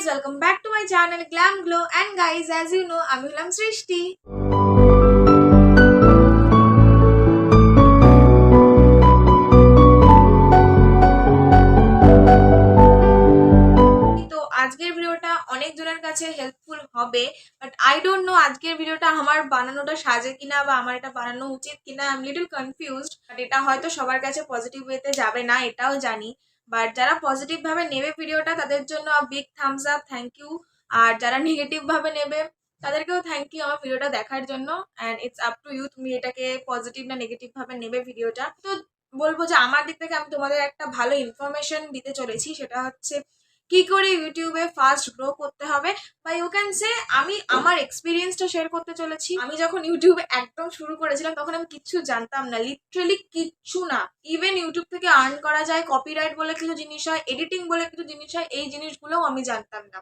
welcome back to my channel Glam Glow, and guys, as you know, আমি হলাম সৃষ্টি। তো আজকের ভিডিওটা অনেক জনের কাছে হেল্পফুল হবে, বাট আই ডোন্ট নো আজকের ভিডিওটা আমার বানানোটা সাজে কিনা বা আমার এটা বানানো উচিত কিনা। I am little confused, but এটা হয়তো সবার কাছে পজিটিভ ওয়েতে যাবে না, এটাও জানি। বাট যারা পজিটিভ ভাবে নেবে ভিডিওটা তাদের জন্য big thumbs up, thank you. আর যারা নেগেটিভ ভাবে নেবে তাদেরকেও থ্যাংক ইউ আমার ভিডিওটা দেখার জন্য। And it's up to you, তুমি এটাকে পজিটিভ না নেগেটিভ ভাবে নেবে ভিডিওটা। তো বলবো যে আমার দিক থেকে আমি তোমাদের একটা ভালো ইনফরমেশন দিতে চলেছি, সেটা হচ্ছে কি করে ইউটিউবে ফাস্ট গ্রো করতে হবে, বা ইউ ক্যান সে আমি আমার এক্সপিরিয়েন্সটা শেয়ার করতে চলেছি। আমি যখন ইউটিউবে একদম শুরু করেছিলাম তখন আমি কিচ্ছু জানতাম না, লিটারালি কিচ্ছু না। ইভেন ইউটিউব থেকে আর্ন করা যায়, কপিরাইট বলে কিছু জিনিস হয়, এডিটিং বলে কিছু জিনিস হয়, এই জিনিসগুলোও আমি জানতাম না।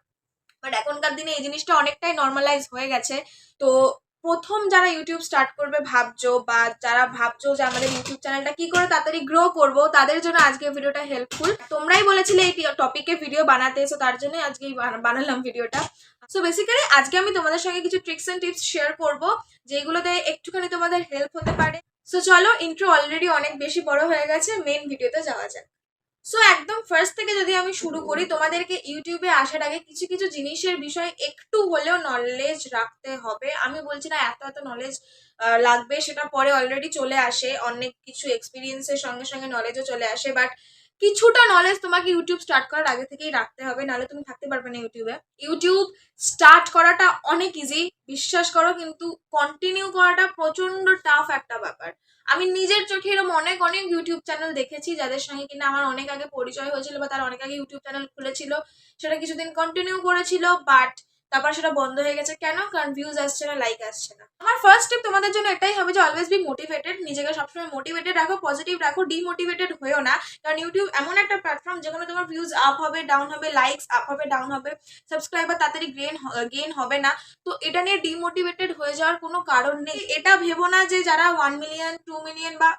বাট এখনকার দিনে এই জিনিসটা অনেকটাই নর্মালাইজ হয়ে গেছে। তো প্রথম যারা ইউটিউব স্টার্ট করবে ভাবছো, বা যারা ভাবছো যে আমাদের ইউটিউব চ্যানেলটা কি করে তাড়াতাড়ি গ্রো করবো, তাদের জন্য আজকে ভিডিওটা হেল্পফুল। তোমরাই বলেছিলে এই টপিকে ভিডিও বানাতে, সো তার জন্য আজকে বানালাম ভিডিওটা। সো বেসিক্যালি আজকে আমি তোমাদের সঙ্গে কিছু ট্রিক্স এন্ড টিপস শেয়ার করবো যেগুলোতে একটুখানি তোমাদের হেল্প হতে পারে। সো চলো, ইন্ট্রো অলরেডি অনেক বেশি বড় হয়ে গেছে, মেন ভিডিওতে যাওয়া যাক। সো একদম ফার্স্ট থেকে যদি আমি শুরু করি, তোমাদেরকে ইউটিউবে আসার আগে কিছু কিছু জিনিসের বিষয়ে একটু হলেও নলেজ রাখতে হবে। আমি বলছি না এত এত নলেজ লাগবে, সেটা পরে অলরেডি চলে আসে, অনেক কিছু এক্সপিরিয়েন্সের সঙ্গে সঙ্গে নলেজও চলে আসে। বাট কিছুটা নলেজ তোমাকে ইউটিউব স্টার্ট করার আগে থেকেই রাখতে হবে, নাহলে তুমি থাকতে পারবে না ইউটিউবে। ইউটিউব স্টার্ট করাটা অনেক ইজি, বিশ্বাস করো, কিন্তু কন্টিনিউ করাটা প্রচন্ড টাফ একটা ব্যাপার। আমি নিজের চোখে এরকম অনেক অনেক ইউটিউব চ্যানেল দেখেছি যাদের সঙ্গে কিনা আমার অনেক আগে পরিচয় হয়েছিল, বা তারা অনেক আগে ইউটিউব চ্যানেল খুলেছিল, সেটা কিছুদিন কন্টিনিউ করেছিল, বাট তারপর সেটা বন্ধ হয়ে গেছে। কেন? কারণ ভিউজ আসছে না, লাইক আসছে না। আমার ফার্স্ট টিপ তোমাদের জন্য এটাই হবে যে অলওয়েজ বি মোটিভেটেড, নিজেকে সবসময় মোটিভেটেড রাখো, পজিটিভ রাখো, ডিমোটিভেটেড হয়েও না। কারণ ইউটিউব এমন একটা প্ল্যাটফর্ম যেখানে তোমার ভিউজ আপ হবে, ডাউন হবে, লাইকস আপ হবে, ডাউন হবে, সাবস্ক্রাইবার তাড়াতাড়ি গেইন হবে না। তো এটা নিয়ে ডিমোটিভেটেড হয়ে যাওয়ার কোনো কারণ নেই। এটা ভেবো না যে যারা 1 মিলিয়ন 2 মিলিয়ন বা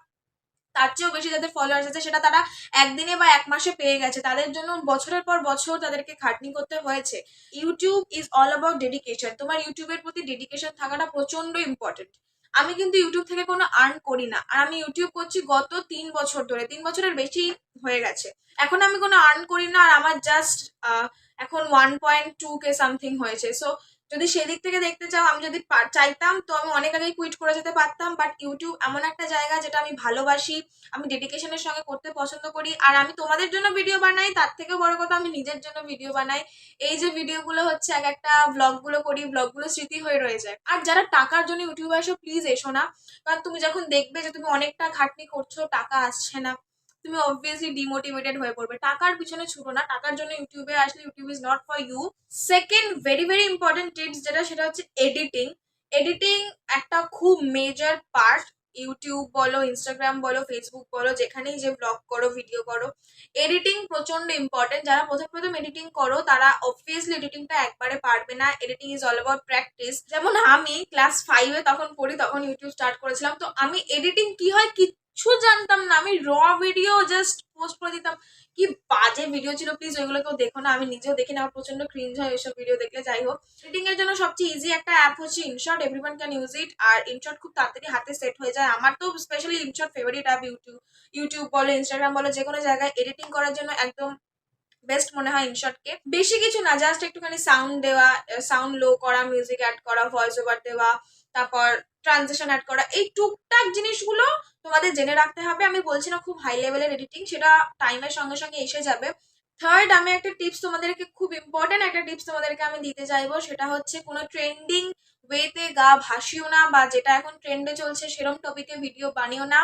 তার চেয়েও বেশি যাদের ফলোয়ার্স আছে সেটা তারা একদিনে বা এক মাসে পেয়ে গেছে, তাদের জন্য বছরের পর বছর তাদেরকে খাটনি করতে হয়েছে। YouTube is all about dedication. তোমার ইউটিউবের প্রতি ডেডিকেশন থাকাটা প্রচন্ড ইম্পর্টেন্ট। আমি কিন্তু ইউটিউব থেকে কোনো আর্ন করি না, আর আমি ইউটিউব করছি গত 3 বছর ধরে, 3 বছরের বেশি হয়ে গেছে। এখন আমি কোনো আর্ন করি না, আর আমার জাস্ট এখন 1.2K সামথিং হয়েছে। সো যদি সেদিক থেকে দেখতে চাও, আমি যদি চাইতাম তো আমি অনেক আগেই কুইট করে যেতে পারতাম। বাট ইউটিউব এমন একটা জায়গা যেটা আমি ভালোবাসি, আমি ডেডিকেশনের সঙ্গে করতে পছন্দ করি, আর আমি তোমাদের জন্য ভিডিও বানাই, তার থেকে বড় কথা আমি নিজের জন্য ভিডিও বানাই। এই যে ভিডিওগুলো হচ্ছে, এক একটা ব্লগগুলো করি, ব্লগগুলো স্মৃতি হয়ে রয়ে যায়। আর যারা টাকার জন্য ইউটিউবে আসো, প্লিজ এসো না। কারণ তুমি যখন দেখবে যে তুমি অনেকটা খাটনি করছো, টাকা আসছে না, তুমি অবভিয়াসলি ডিমোটিভেটেড হয়ে পড়বে। টাকার পিছনে ছুটো না, টাকার জন্য ইউটিউবে আসলে YouTube is not for you. Second very very important tips যেটা, সেটা হচ্ছে এডিটিং। এডিটিং একটা খুব মেজর পার্ট। ইউটিউব বলো, ইনস্টাগ্রাম বলো, ফেসবুক বলো, যেখানেই যে ব্লগ করো, ভিডিও করো, এডিটিং প্রচন্ড ইম্পর্টেন্ট। যারা প্রথম প্রথম এডিটিং করো তারা অবভিয়াসলি এডিটিংটা একবারে পারবে না। Editing is all about practice. যেমন আমি ক্লাস 5-এ তখন পড়ি, তখন ইউটিউব স্টার্ট করেছিলাম। তো আমি এডিটিং কি হয় কিচ্ছু জানতাম না, আমি র ভিডিও জাস্ট পোস্ট করে দিতাম। কি বাজে ভিডিও ছিল, প্লিজ ওইগুলো কেউ দেখো না, আমি নিজেও দেখি না, আমার প্রচন্ড ক্রিঞ্জ হয় ওইসব ভিডিও দেখলে। যাই হোক, এডিটিং এর জন্য সবচেয়ে ইজি একটা অ্যাপ হচ্ছে InShot, everyone can use it. আর ইনশট খুব তাড়াতাড়ি হাতে সেট হয়ে যায়। আমার তো specially InShot favourite app. YouTube বলো, ইনস্টাগ্রাম বলো, যে কোনো জায়গায় এডিটিং করার জন্য একদম বেস্ট মনে হয় ইনশটকে। বেশি কিছু না, জাস্ট একটুখানি সাউন্ড দেওয়া, সাউন্ড লো করা, মিউজিক অ্যাড করা, ভয়েস ওভার দেওয়া, তারপর ট্রানজিশন অ্যাড করা, এই টুকটাক জিনিসগুলো তোমাদের জেনে রাখতে হবে। আমি বলছি না খুব হাই লেভেলের এডিটিং, সেটা টাইমের সঙ্গে সঙ্গে এসে যাবে। থার্ড, আমি একটা টিপস তোমাদেরকে, খুব ইম্পর্টেন্ট একটা টিপস তোমাদেরকে আমি দিতে চাইবো, সেটা হচ্ছে কোনো ট্রেন্ডিং ওয়েতে গা ভাসিও না, বা যেটা এখন ট্রেন্ডে চলছে সেরকম টপিকে ভিডিও বানিও না।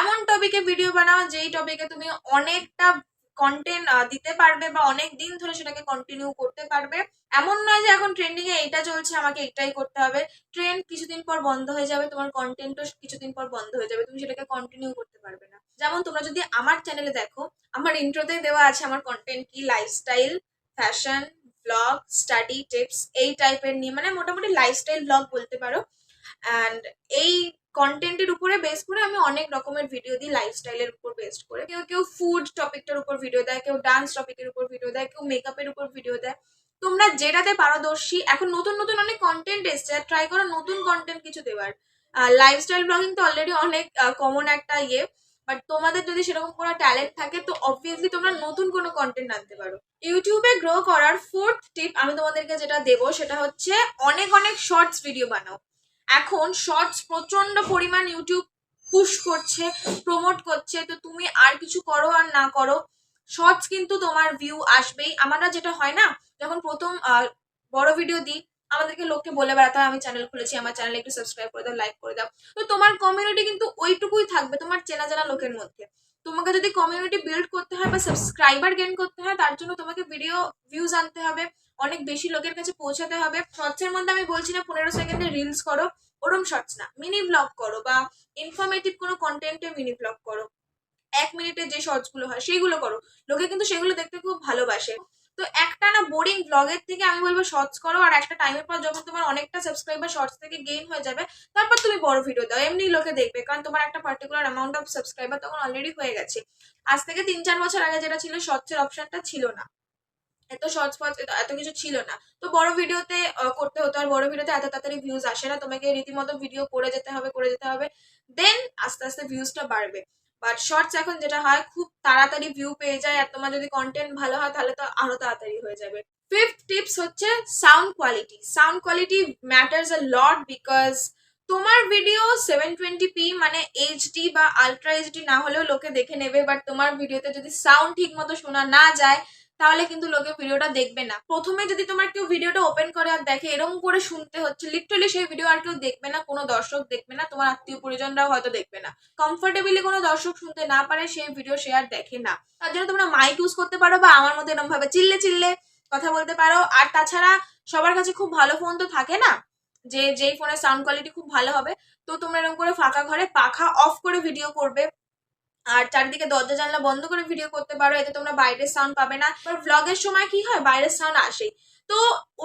এমন টপিকে ভিডিও বানাও যেই টপিকে তুমি অনেকটা কন্টেন্ট দিতে পারবে, বা অনেক দিন ধরে সেটাকে কন্টিনিউ করতে পারবে। এমন নয় যে এখন ট্রেন্ডিং এ এইটা চলছে, আমাকে এইটাই করতে হবে। ট্রেন্ড কিছুদিন পর বন্ধ হয়ে যাবে, তোমার কন্টেন্টও কিছুদিন পর বন্ধ হয়ে যাবে, তুমি সেটাকে কন্টিনিউ করতে পারবে না। যেমন তোমরা যদি আমার চ্যানেলে দেখো, আমার ইন্ট্রোতেই দেওয়া আছে আমার কন্টেন্ট কি, lifestyle, fashion, blog, study tips, এই টাইপের নিয়ে, মানে মোটামুটি লাইফস্টাইল ব্লগ বলতে পারো। অ্যান্ড এই কন্টেন্টের উপরে বেস করে আমি অনেক রকমের ভিডিও দিই, লাইফস্টাইলের উপর বেস্ট করে। কেউ কেউ ফুড টপিকটার উপর ভিডিও দেয়, কেউ ডান্স টপিকের উপর ভিডিও দেয়, কেউ মেকআপের উপর ভিডিও দেয়। তোমরা যেটাতে পারদর্শী, এখন নতুন নতুন অনেক কন্টেন্ট এসছে, ট্রাই করো নতুন কন্টেন্ট কিছু দেওয়ার। লাইফস্টাইল ব্লগিং তো অলরেডি অনেক কমন একটা ইয়ে, বাট তোমাদের যদি সেরকম কোনো ট্যালেন্ট থাকে তো অবভিয়াসলি তোমরা নতুন কোনো কন্টেন্ট আনতে পারো। ইউটিউবে গ্রো করার ফোর্থ টিপ আমি তোমাদেরকে যেটা দেবো সেটা হচ্ছে অনেক অনেক শর্টস ভিডিও বানাও। এখন শর্টস প্রচন্ড পরিমাণ ইউটিউব পুশ করছে, প্রমোট করছে, তো তুমি আর কিছু করো আর না করো, শর্টস কিন্তু তোমার ভিউ আসবেই। আমরা যেটা হয় না, যখন প্রথম বড় ভিডিও দিই আমাদেরকে লোককে বলে বেড়াতে হয় আমি চ্যানেল খুলেছি, আমার চ্যানেলে একটু সাবস্ক্রাইব করে দাও, লাইক করে দাও। তো তোমার কমিউনিটি কিন্তু ওইটুকুই থাকবে তোমার চেনা জানা লোকের মধ্যে। তোমাকে যদি কমিউনিটি বিল্ড করতে হয় বা সাবস্ক্রাইবার গেইন করতে হয়, তার জন্য তোমাকে ভিডিও ভিউজ আনতে হবে, অনেক বেশি লোকের কাছে পৌঁছাতে হবে। শর্টসের মধ্যে আমি বলছি না 15 সেকেন্ডে রিলস করো, ওরম শর্টস না, মিনি ব্লগ করো বা ইনফরমেটিভ কোনো কন্টেন্টে মিনি ব্লগ করো, 1 মিনিটের যে শর্টস গুলো হয় সেইগুলো করো। লোকে কিন্তু সেগুলো দেখতে খুব ভালোবাসে। তো একটা না বোরিং ব্লগের থেকে আমি বলবো শর্টস করো, আর একটা টাইমের পর যখন তোমার অনেকটা সাবস্ক্রাইবার শর্টস থেকে গেইন হয়ে যাবে তারপর তুমি বড় ভিডিও দাও, এমনি লোকে দেখবে, কারণ তোমার একটা পার্টিকুলার অ্যামাউন্ট অফ সাবস্ক্রাইবার তখন অলরেডি হয়ে গেছে। আজ থেকে 3-4 বছর আগে যেটা ছিল, শর্টসের অপশনটা ছিল না, এত শর্টস ফর্টস এত কিছু ছিল না, তো বড় ভিডিওতে করতে হতো, আর বড় ভিডিওতে এত তাড়াতাড়ি ভিউজ আসে না, তোমাকে রীতিমতো ভিডিও করে যেতে হবে, দেন আস্তে আস্তে ভিউজটা বাড়বে। বাট শর্টস এখন যেটা হয় খুব তাড়াতাড়ি ভিউ পেয়ে যায়, আর তোমার যদি কন্টেন্ট ভালো হয় তাহলে তো আরো তাড়াতাড়ি হয়ে যাবে। ফিফথ টিপস হচ্ছে sound quality. Sound quality matters a lot, because তোমার ভিডিও 720p মানে এইচডি বা আলট্রা এইচডি না হলেও লোকে দেখে নেবে, বাট তোমার ভিডিওতে যদি সাউন্ড ঠিক মতো শোনা না যায় তাহলে কিন্তু লোকে ভিডিওটা দেখবে না। প্রথমে যদি তোমার কেউ ভিডিওটা ওপেন করে আর দেখে এরকম করে শুনতে হচ্ছে, লিটারালি সেই ভিডিও আর কেউ দেখবে না, কোনো দর্শক দেখবে না, তোমার আত্মীয় পরিজনরাও হয়তো দেখবে না। কমফোর্টেবলি কোনো দর্শক শুনতে না পারে সেই ভিডিও সে আর দেখে না। তার জন্য তোমরা মাইক ইউজ করতে পারো বা আমার মতো এরকম ভাবে চিল্লে চিল্লে কথা বলতে পারো। আর তাছাড়া সবার কাছে খুব ভালো ফোন তো থাকে না যে যেই ফোনের সাউন্ড কোয়ালিটি খুব ভালো হবে, তো তোমরা এরকম করে ফাঁকা ঘরে পাখা অফ করে ভিডিও করবে, আর চারিদিকে দরজা জানলা বন্ধ করে ভিডিও করতে পারো, এতে তোমরা বাইরের সাউন্ড পাবে না। আর ভ্লগের সময় কি হয়, বাইরের সাউন্ড আসেই, তো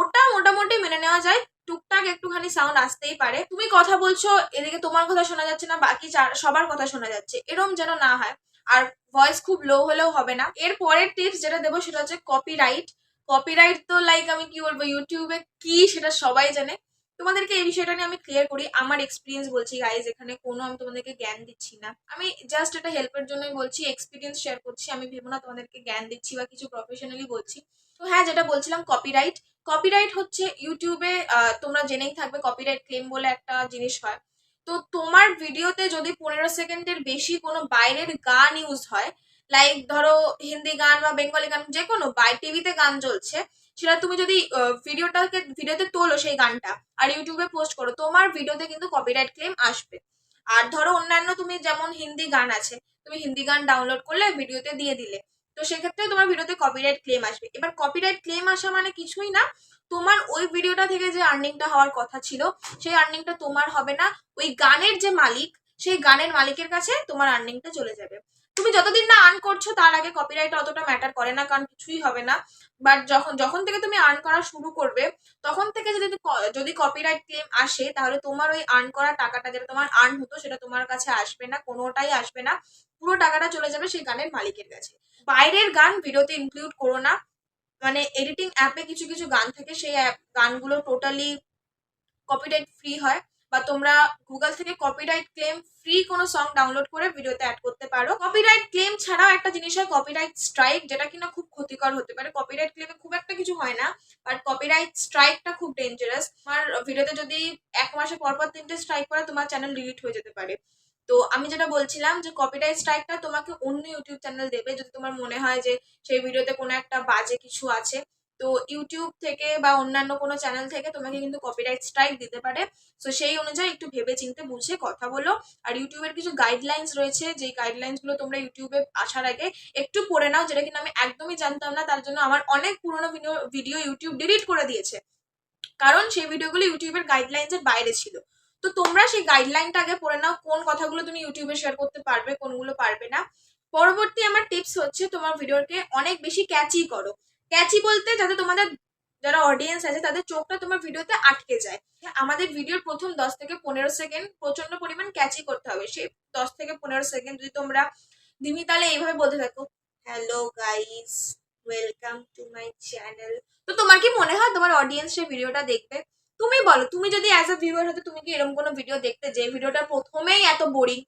ওটা মোটামুটি মেনে নেওয়া যায়, টুকটাক একটুখানি সাউন্ড আসতেই পারে। তুমি কথা বলছো এদিকে তোমার কথা শোনা যাচ্ছে না, বাকি সবার কথা শোনা যাচ্ছে, এরম যেন না হয়। আর ভয়েস খুব লো হলেও হবে না। এর পরের টিপস যেটা দেবো সেটা হচ্ছে কপিরাইট। কপিরাইট তো লাইক আমি কি বলবো, ইউটিউবে কি সেটা সবাই জানে। তোমাদেরকে এই বিষয়টা নিয়ে আমি ক্লিয়ার করি, আমার এক্সপিরিয়েন্স বলছি গাইজ, এখানে কোনো আমি তোমাদেরকে জ্ঞান দিচ্ছি না, আমি জাস্ট এটা হেল্পের জন্যই বলছি, এক্সপিরিয়েন্স শেয়ার করছি, আমি ভেবো না তোমাদেরকে জ্ঞান দিচ্ছি বা কিছু প্রফেশনালি বলছি। তো হ্যাঁ, যেটা বলছিলাম কপিরাইট। কপিরাইট হচ্ছে ইউটিউবে তোমরা জেনেই থাকবে কপিরাইট ক্লেম বলে একটা জিনিস হয়। তো তোমার ভিডিওতে যদি 15 সেকেন্ডের বেশি কোনো বাইরের গান ইউজ হয়, লাইক ধরো হিন্দি গান বা বেঙ্গলি গান, যে কোনো টিভিতে গান চলছে, সেটা তুমি যদি ভিডিওতে তোলো সেই গানটা আর ইউটিউবে পোস্ট করো, তোমার ভিডিওতে কিন্তু কপিরাইট ক্লেম আসবে। আর ধরো অন্যান্য তুমি যেমন হিন্দি গান আছে, তুমি হিন্দি গান ডাউনলোড করলে ভিডিওতে দিয়ে দিলে, তো সেক্ষেত্রে তোমার ভিডিওতে কপিরাইট ক্লেম আসবে। এবার কপিরাইট ক্লেম আসা মানে কিছুই না, তোমার ওই ভিডিওটা থেকে যে আর্নিংটা হওয়ার কথা ছিল সেই আর্নিংটা তোমার হবে না, ওই গানের যে মালিক সেই গানের মালিকের কাছে তোমার আর্নিংটা চলে যাবে। তুমি যতদিন না আর্ন করছো তার আগে কপিরাইট অতটা ম্যাটার করে না, কারণ কিছুই হবে না। বাট যখন যখন থেকে তুমি আর্ন করা শুরু করবে তখন থেকে যদি কপিরাইট ক্লেম আসে, তাহলে তোমার ওই আর্ন করা টাকাটা যেটা তোমার আর্ন হতো সেটা তোমার কাছে আসবে না, কোনোটাই আসবে না, পুরো টাকাটা চলে যাবে সেই গানের মালিকের কাছে। বাইরের গান ভিডিওতে ইনক্লুড করো না, মানে এডিটিং অ্যাপে কিছু কিছু গান থাকে, সেই গানগুলো টোটালি কপিরাইট ফ্রি হয়, বা তোমরা গুগল থেকে কপিরাইট ক্লেম ফ্রি কোনো সং ডাউনলোড করে ভিডিওতে অ্যাড করতে পারো। কপিরাইট ক্লেম ছাড়াও একটা জিনিস হয় কপিরাইট স্ট্রাইক, যেটা কিনা খুব ক্ষতিকর হতে পারে। কপিরাইট ক্লেমে খুব একটা কিছু হয় না, বাট কপিরাইট স্ট্রাইকটা খুব ডেঞ্জারাস। তোমার ভিডিওতে যদি 1 মাসে পরপর 3টে স্ট্রাইক পড়ে তোমার চ্যানেল ডিলিট হয়ে যেতে পারে। তো আমি যেটা বলছিলাম যে কপিরাইট স্ট্রাইকটা তোমাকে অন্য ইউটিউব চ্যানেল দেবে যদি তোমার মনে হয় যে সেই ভিডিওতে কোনো একটা বাজে কিছু আছে, তো ইউটিউব থেকে বা অন্যান্য কোনো চ্যানেল থেকে তোমাকে কিন্তু কপিরাইট স্ট্রাইক দিতে পারে। সো সেই অনুযায়ী একটু ভেবে চিন্তে বুঝে কথা বলো। আর ইউটিউবের কিছু গাইডলাইন্স রয়েছে, যেই গাইডলাইন্সগুলো তোমরা ইউটিউবে আসার আগে একটু পড়ে নাও, যেটা কিনা আমি একদমই জানতাম না, তার জন্য আমার অনেক পুরোনো ভিডিও ইউটিউব ডিলিট করে দিয়েছে, কারণ সেই ভিডিওগুলো ইউটিউবের গাইডলাইন্সের বাইরে ছিল। তো তোমরা সেই গাইডলাইনটা আগে পড়ে নাও, কোন কথাগুলো তুমি ইউটিউবে শেয়ার করতে পারবে, কোনগুলো পারবে না। পরবর্তী আমার টিপস হচ্ছে তোমার ভিডিওকে অনেক বেশি ক্যাচি করো। ক্যাচি বলতে যাতে তোমাদের যারা অডিয়েন্স আছে তাদের চোখটা তোমার ভিডিওতে আটকে যায়। আমাদের ভিডিওর প্রথম 10 থেকে 15 সেকেন্ড প্রচন্ড পরিমাণ ক্যাচি করতে হবে। সেই 10 থেকে 15 সেকেন্ড যদি তোমরা ধিমি তালে এইভাবে বলতে থাকো, hello guys, welcome to my channel, তো তোমার কি মনে হয় তোমার অডিয়েন্স সেই ভিডিওটা দেখবে? তুমি বলো, তুমি যদি অ্যাজ আ ভিউয়ার হতে তুমি কি এরকম কোনো ভিডিও দেখতে যে ভিডিওটা প্রথমেই এত বোরিং?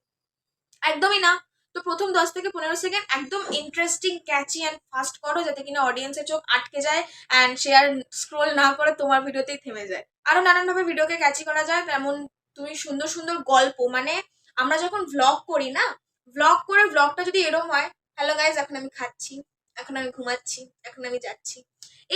একদমই না। তো প্রথম 10 থেকে 15 সেকেন্ড একদম ইন্টারেস্টিং, ক্যাচি অ্যান্ড ফাস্ট করো, যাতে কিনা অডিয়েন্সের চোখ আটকে যায় অ্যান্ড সে আর স্ক্রোল না করে তোমার ভিডিওতেই থেমে যায়। আরো নানানভাবে ভিডিওকে ক্যাচি করা যায়, তেমন তুমি সুন্দর সুন্দর গল্প, মানে আমরা যখন ভ্লগ করি না, ভ্লগ করে ভ্লগটা যদি এরকম হয়, হ্যালো গাইজ এখন আমি খাচ্ছি, এখন আমি ঘুমাচ্ছি, এখন আমি যাচ্ছি,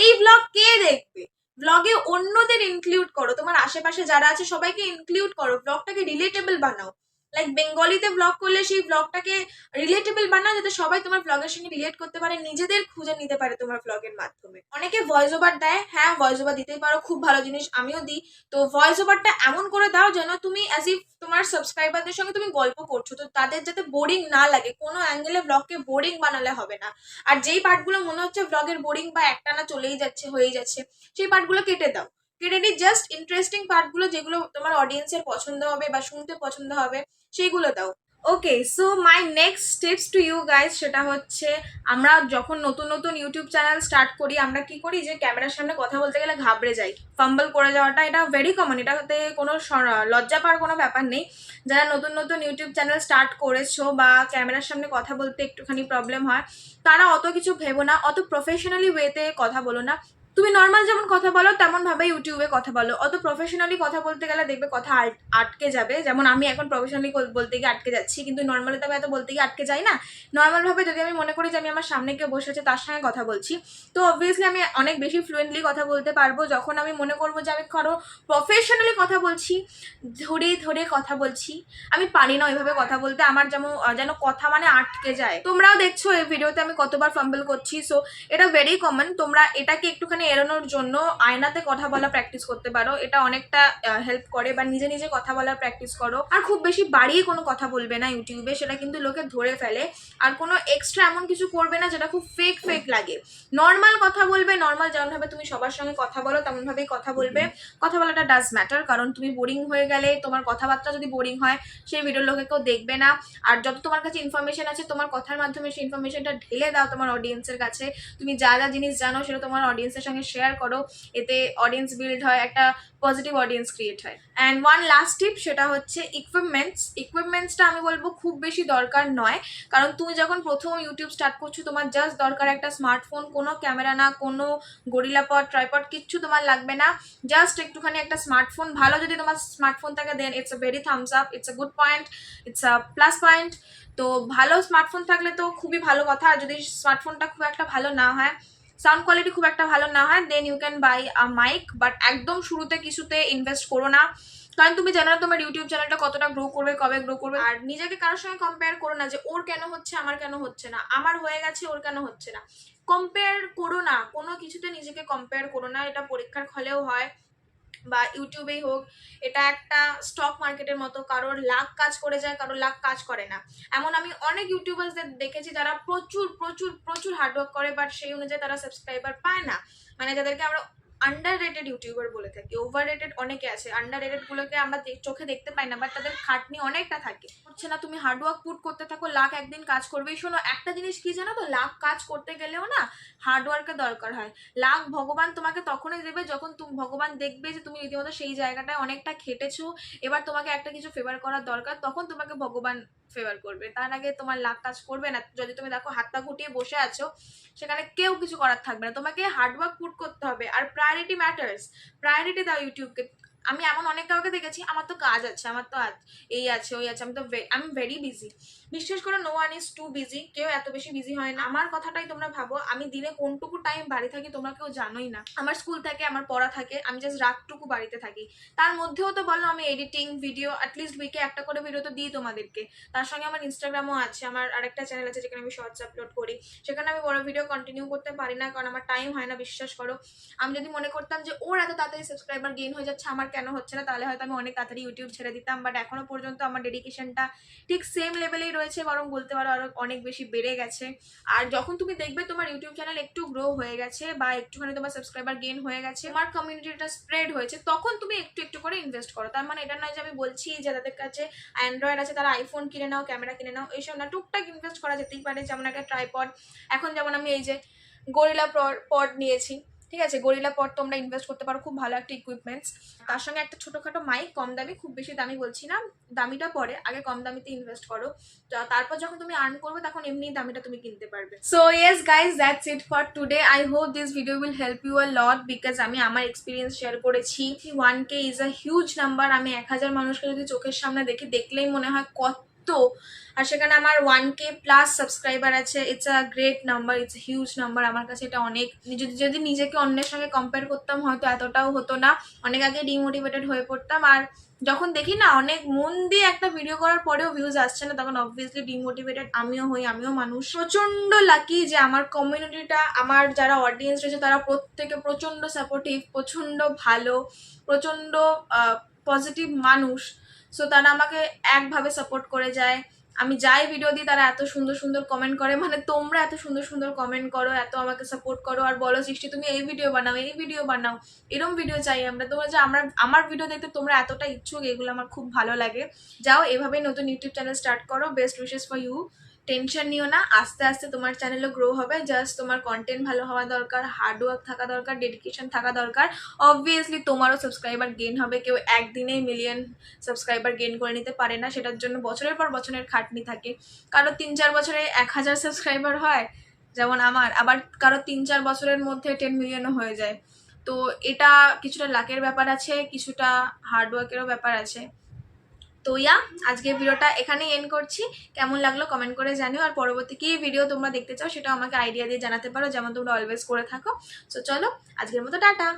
এই ভ্লগ কে দেখবে? ভ্লগে অন্যদের ইনক্লুড করো, তোমার আশেপাশে যারা আছে সবাইকে ইনক্লুড করো, ভ্লগটাকে রিলেটেবল বানাও। লাইক বেঙ্গলিতে ভ্লগ করলে সেই ভ্লগটাকে রিলেটেবল বানাও, যাতে সবাই তোমার ভ্লগের সঙ্গে রিলেট করতে পারে, নিজেদের খুঁজে নিতে পারে তোমার ভ্লগের মাধ্যমে। অনেকে ভয়েস ওভার দেয়, হ্যাঁ ভয়েস ওভার দিতেই পারো, খুব ভালো জিনিস, আমিও দিই। তো ভয়েস ওভারটা এমন করে দাও যেন তুমি অ্যাজ ইফ তোমার সাবস্ক্রাইবারদের সঙ্গে তুমি গল্প করছো, তো তাদের যাতে বোরিং না লাগে, কোনো অ্যাঙ্গেলে ভ্লগকে বোরিং বানালে হবে না। আর যেই পার্টগুলো মনে হচ্ছে ভ্লগের বোরিং বা একটানা চলেই যাচ্ছে, হয়েই যাচ্ছে, সেই পার্টগুলো কেটে দাও। কেটে নিয়ে জাস্ট ইন্টারেস্টিং পার্টগুলো, যেগুলো তোমার অডিয়েন্সের পছন্দ হবে বা শুনতে পছন্দ হবে, সেইগুলো দাও। Okay, so my next tips to you guys, সেটা হচ্ছে আমরা যখন নতুন নতুন ইউটিউব চ্যানেল স্টার্ট করি, আমরা কি করি যে ক্যামেরার সামনে কথা বলতে গেলে ঘাবড়ে যাই, ফাম্বল করে যাওয়াটা, এটা ভেরি কমন, এটাতে কোনো লজ্জা পাওয়ার কোনো ব্যাপার নেই। যারা নতুন নতুন ইউটিউব চ্যানেল স্টার্ট করেছো বা ক্যামেরার সামনে কথা বলতে একটুখানি প্রবলেম হয়, তারা অত কিছু ভেবো না, অত প্রফেশনালি ওয়েতে কথা বলো না। তুমি নর্মাল যেমন কথা বলো তেমন ভাবে ইউটিউবে কথা বলো। অত প্রফেশনালি কথা বলতে গেলে দেখবে কথা আটকে যাবে, যেমন আমি এখন প্রফেশনালি বলতে গিয়ে আটকে যাচ্ছি, কিন্তু নর্মালি তো আমি এত বলতে গিয়ে আটকে যাই না। নর্মাল ভাবে যদি আমি মনে করি যে আমি আমার সামনে কেউ বসে আছে তার সঙ্গে কথা বলছি, তো অবভিয়াসলি আমি অনেক বেশি ফ্লুয়েন্টলি কথা বলতে পারবো। যখন আমি মনে করবো যে আমি কারো প্রফেশনালি কথা বলছি, ধরে ধরে কথা বলছি, আমি পারি না ওইভাবে কথা বলতে, আমার যেন কথা মানে আটকে যায়। তোমরাও দেখছো এই ভিডিওতে আমি কতবার ফাম্বল করছি, সো এটা ভেরি কমন। তোমরা এটাকে একটুখানি এড়ানোর জন্য আয়নাতে কথা বলা প্র্যাকটিস করতে পারো, এটা অনেকটা হেল্প করে, বা নিজে নিজে কথা বলার প্র্যাকটিস করো। আর খুব বেশি বাড়িয়ে কোনো কথা বলবে না ইউটিউবে, সেটা কিন্তু লোকে ধরে ফেলে। আর কোনো এক্সট্রা এমন কিছু করবে না যেটা খুব ফেক ফেক লাগে। নর্মাল কথা বলবে, নর্মাল যেমনভাবে তুমি সবার সঙ্গে কথা বলো তেমনভাবেই কথা বলবে। কথা বলাটা ডাজ ম্যাটার, কারণ তুমি বোরিং হয়ে গেলে, তোমার কথাবার্তা যদি বোরিং হয়, সেই ভিডিওর লোকে কেউ দেখবে না। আর যত তোমার কাছে ইনফরমেশন আছে, তোমার কথার মাধ্যমে সেই ইনফরমেশনটা ঢেলে দাও তোমার অডিয়েন্সের কাছে। তুমি যা যা জিনিস জানো সেটা তোমার অডিয়েন্সের সঙ্গে শেয়ার করো, এতে অডিয়েন্স বিল্ড হয়, একটা পজিটিভ অডিয়েন্স ক্রিয়েট হয়। অ্যান্ড ওয়ান লাস্ট টিপ, সেটা হচ্ছে ইকুইপমেন্টসটা আমি বলবো খুব বেশি দরকার নয়, কারণ তুমি যখন প্রথম ইউটিউব স্টার্ট করছো, তোমার জাস্ট দরকার একটা স্মার্টফোন, কোনো ক্যামেরা না, কোনো গরিলা পড, ট্রাইপড, কিচ্ছু তোমার লাগবে না। জাস্ট একটুখানি একটা স্মার্টফোন, ভালো যদি তোমার স্মার্টফোন থাকে, then it's a very thumbs up, it's a good point, it's a plus point. তো ভালো স্মার্টফোন থাকলে তো খুবই ভালো কথা। আর যদি স্মার্টফোনটা খুব একটা ভালো না হয়, সাউন্ড কোয়ালিটি খুব একটা ভালো না হয়, then you can buy a mic. But একদম শুরুতে কিছুতে ইনভেস্ট করো না, কারণ তুমি জানো না তোমার ইউটিউব চ্যানেলটা কতটা গ্রো করবে, কবে গ্রো করবে। আর নিজেকে কারোর সঙ্গে কম্পেয়ার করো না যে ওর কেন হচ্ছে, আমার কেন হচ্ছে না, আমার হয়ে গেছে ওর কেন হচ্ছে না। কম্পেয়ার করো না, কোনো কিছুতে নিজেকে কম্পেয়ার করো না। এটা পরীক্ষার হলেও হয় বা ইউটিউবেই হোক, এটা একটা স্টক মার্কেটের মতো, কারোর লাখ কাজ করে যায়, কারোর লাখ কাজ করে না। এমন আমি অনেক ইউটিউবার্সদের দেখেছি যারা প্রচুর প্রচুর প্রচুর হার্ডওয়ার্ক করে, বাট সেই অনুযায়ী তারা সাবস্ক্রাইবার পায় না। মানে যাদেরকে আমরা আন্ডার রেটেড ইউটিউবার বলে থাকি। ওভার রেটেড অনেকে আছে, আন্ডার রেটেড গুলোকে আমরা চোখে দেখতে পাই না, বাট তাদের খাটনি অনেকটা থাকে। হচ্ছে না, তুমি হার্ডওয়ার্ক পুট করতে থাকো, লাখ একদিন কাজ করবেই। শোনো, একটা জিনিস কি জানো তো, লাখ কাজ করতে গেলেও না হার্ডওয়ার্কের দরকার হয়। লাখ ভগবান তোমাকে তখনই দেবে যখন ভগবান দেখবে যে তুমি রীতিমতো সেই জায়গাটায় অনেকটা খেটেছো, এবার তোমাকে একটা কিছু ফেভার করার দরকার, তখন তোমাকে ভগবান ফেভার করবে। তার আগে তোমার লাখ কাজ করবে না। যদি তুমি দেখো হাতটা গুটিয়ে বসে আছো, সেখানে কেউ কিছু করার থাকবে না, তোমাকে হার্ডওয়ার্ক পুট করতে হবে। আর প্রায়োরিটি ম্যাটার্স, প্রায়োরিটি দাও ইউটিউবকে। আমি এমন অনেক কাউকে দেখেছি, আমার তো কাজ আছে, আমার তো এই আছে ওই আছে, আমি ভেরি বিজি। বিশ্বাস করো, no one is too busy, কেউ এত বেশি বিজি হয় না। আমার কথাটাই তোমরা ভাবো, আমি দিনে কোনটুকু টাইম বাড়ি থাকি তোমরা কেউ জানোই না। আমার স্কুল থাকে, আমার পড়া থাকে, আমি জাস্ট রাতটুকু বাড়িতে থাকি। তার মধ্যেও তো বলো আমি এডিটিং ভিডিও অ্যাটলিস্ট উইকে একটা করে ভিডিও তো দিই তোমাদেরকে। তার সঙ্গে আমার ইনস্টাগ্রামও আছে, আমার আরেকটা চ্যানেল আছে যেখানে আমি শর্টস আপলোড করি। সেখানে আমি বড় ভিডিও কন্টিনিউ করতে পারি না, কারণ আমার টাইম হয় না। বিশ্বাস করো, আমি যদি মনে করতাম যে ওর এত তাড়াতাড়ি সাবস্ক্রাইবার গেইন হয়ে যাচ্ছে, আমার কেন হচ্ছে না, তাহলে হয়তো আমি অনেক তাড়াতাড়ি ইউটিউব ছেড়ে দিতাম। বাট এখনো পর্যন্ত আমার ডেডিকেশনটা ঠিক সেম লেভেলেই রয়েছে, বরং বলতে পারো আরো অনেক বেশি বেড়ে গেছে। আর যখন তুমি দেখবে তোমার ইউটিউব চ্যানেল একটু গ্রো হয়ে গেছে বা একটুখানি তোমার সাবস্ক্রাইবার গেইন হয়ে গেছে, তোমার কমিউনিটিটা স্প্রেড হয়েছে, তখন তুমি একটু একটু করে ইনভেস্ট করো। তার মানে এটা নয় যে আমি বলছি যে তাদের কাছে অ্যান্ড্রয়েড আছে তারা আইফোন কিনে নাও, ক্যামেরা কিনে নাও, এইসব না। টুকটাক ইনভেস্ট করা যেতেই পারে, যেমন একটা ট্রাইপড। এখন যেমন আমি এই যে গরিলা পড নিয়েছি, ঠিক আছে, গরিলা পড তোমরা ইনভেস্ট করতে পারো, খুব ভালো একটা ইকুইপমেন্টস। তার সঙ্গে একটা ছোটখাটো মাইক, কম দামি, খুব বেশি দামি বলছি না, দামিটা পরে, আগে কম দামিতে ইনভেস্ট করো, তারপর যখন তুমি আর্ন করবে তখন এমনি দামিটা তুমি কিনতে পারবে। So yes guys, that's it for today. I hope this video will help you a lot, because আমি আমার এক্সপিরিয়েন্স শেয়ার করেছি। 1K is a huge number. আমি 1000 মানুষকে যদি চোখের সামনে দেখি, দেখলেই মনে হয় কত, আর সেখানে আমার 1K প্লাস সাবস্ক্রাইবার আছে। It's a great number, it's a huge number. আমার কাছে এটা অনেক। যদি নিজেকে অন্যের সঙ্গে কম্পেয়ার করতাম হয়তো এতটাও হতো না, অনেক আগে ডিমোটিভেটেড হয়ে পড়তাম। আর যখন দেখি না অনেক মন দিয়ে একটা ভিডিও করার পরেও ভিউজ আসছে না, তখন অবভিয়াসলি ডিমোটিভেটেড আমিও হই, আমিও মানুষ। প্রচন্ড লাকি যে আমার কমিউনিটিটা, আমার যারা অডিয়েন্স রয়েছে তারা প্রত্যেকে প্রচন্ড সাপোর্টিভ, প্রচন্ড ভালো, প্রচন্ড পজিটিভ মানুষ। সো তারা আমাকে একভাবে সাপোর্ট করে যায়। আমি যাই ভিডিও দিই তারা এত সুন্দর সুন্দর কমেন্ট করে, মানে তোমরা এত সুন্দর সুন্দর কমেন্ট করো, এত আমাকে সাপোর্ট করো, আর বলো সৃষ্টি তুমি এই ভিডিও বানাও, এই ভিডিও বানাও, এরকম ভিডিও চাই আমরা। তোমরা যে আমার ভিডিও দেখতে তোমরা এতটা ইচ্ছুক, এগুলো আমার খুব ভালো লাগে। যাও এভাবেই নতুন ইউটিউব চ্যানেল স্টার্ট করো। Best wishes for you. Tension নিও না, আস্তে আস্তে তোমার চ্যানেলও গ্রো হবে। জাস্ট তোমার কন্টেন্ট ভালো হওয়া দরকার, হার্ডওয়ার্ক থাকা দরকার, ডেডিকেশন থাকা দরকার। অবভিয়াসলি তোমারও সাবস্ক্রাইবার গেইন হবে। কেউ একদিনেই মিলিয়ন সাবস্ক্রাইবার গেইন করে নিতে পারে না, সেটার জন্য বছরের পর বছরের খাটনি থাকে। কারো 3-4 বছরে 1000 সাবস্ক্রাইবার হয় যেমন আমার, আবার কারো 3-4 বছরের মধ্যে 10 মিলিয়নও হয়ে যায়। তো এটা কিছুটা লাকের ব্যাপার আছে, কিছুটা হার্ডওয়ার্কেরও ব্যাপার আছে। তো আজকের ভিডিওটা এখানেই এন্ড করছি। কেমন লাগলো কমেন্ট করে জানিও, আর পরবর্তী কি ভিডিও তোমরা দেখতে চাও সেটাও আমাকে আইডিয়া দিয়ে জানাতে পারো, যেমন তোমরা অলওয়েজ করে থাকো। সো চলো আজকের মতো টাটা।